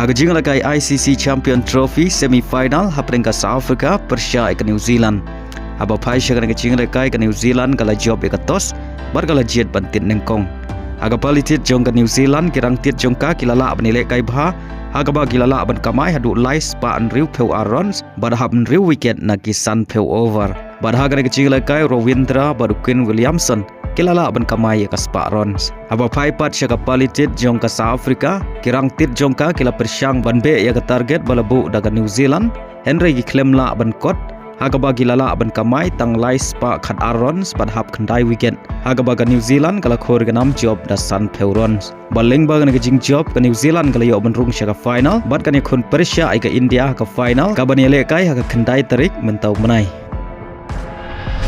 Agajing lakai ICC Champion Trophy semi-final haprengka South Africa Persia ke New Zealand. Aba pai syakana kecing lakai ke New Zealand kala job ke tos bar kala jet bantit nengkong. Aga palitit jong ke New Zealand kirang tit jongka kilala benilai kai bha agaba kilala ban kamai hadu lais pa an riu peu arons bar hab riu wicket na kisan peu over. Bar haga kecing lakai Rawindra baru Quinn Williamson kilala ban kamai ka spa runs. Aba pai pat syaka palitit jong ke South Africa kirang tit jongka kila persyang ban be ya ke target balabu daga New Zealand Henry ki claim la ban kot agaba kilala ban kamai tang lai spa khat arons ban hab khandai wicket agaba New Zealand kala khor ganam job da san peu runs. Baling bagan ke jing job ke New Zealand kala yo ban rung syaka final bat kan khun Persia ai ke India ka final ka ban yele kai ha ka khandai tarik mentau menai.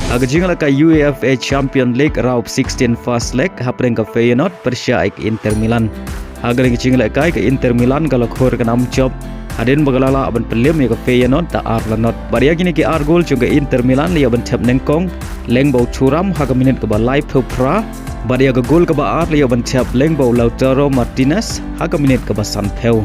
Agajing lakai UEFA Champion League round 16 first leg hapreng ke Feyenoord Persia ke Inter Milan. Agajing lakai ke Inter Milan kalau khor ke nam job aden bagalala aban pelim ya ke Feyenoord da Arlanot. Baria gini ke Argol juga Inter Milan liya ban Thep nengkong leng bau curam haga minit ke ba live pra baria ke gol ke ba Ar liya ban Thep leng bau Lautaro Martinez haga minit ke ba san peu.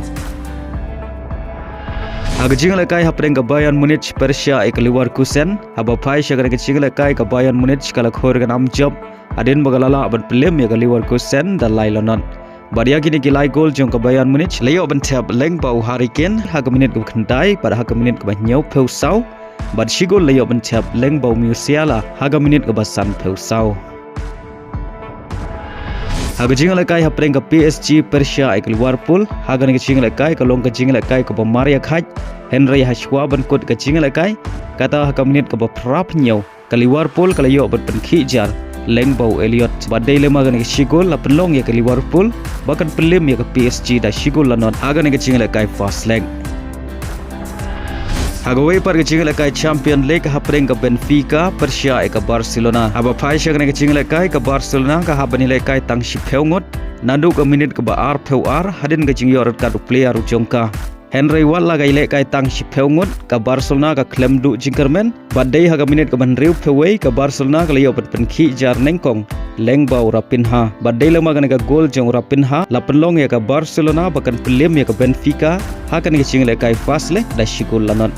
Agajing lakai hapreng ke Bayern Munich Persia ke Leverkusen haba pai syakana kecing lakai ke Bayern Munich kala khor ke nam job aden bagalala aban pelim ya ke Leverkusen da Lailonot. Baria gini gilai gol jong ke Bayern Munich leo ban Thep leng bau Harry Kane haga minit ke khandai pada haga minit ke ba nyau peu sau bad shigol leo ban Thep leng bau Musiala haga minit ke ba san peu sau. Agajing lakai hapreng ke PSG Persia ke Liverpool haga kecing lakai ke long kecing lakai ke ba Maria Khaj Henry Hashwa ban kot kecing lakai kata haga minit ke ba prap nyau ke Liverpool kala yo ban jar leng bau Elliot badai lema gan ke shigol la penlong ya ke Liverpool bahkan pelim ya ke PSG da shigol la not haga kecing lakai fast leg. Hagawai par kecing lakai Champion League hapreng ke Benfica Persia ke Barcelona. Haba pai syakana kecing lakai ke Barcelona ka habani lakai tang si peu ngut nandu ke minit ke ba ar peu ar hadin kecing yorot ka player jongka. Henry Watla ga lakai tang si peu ngut ke Barcelona ka klem du jingkermen badai haga minit ke ban riu pewei ke Barcelona ka leo penki jar nengkong leng bau Raphinha badai lema gan ka gol jong Raphinha la penlong ya ke Barcelona bahkan pelim ya ke Benfica hakan kecing lakai fast le da shigol lanot.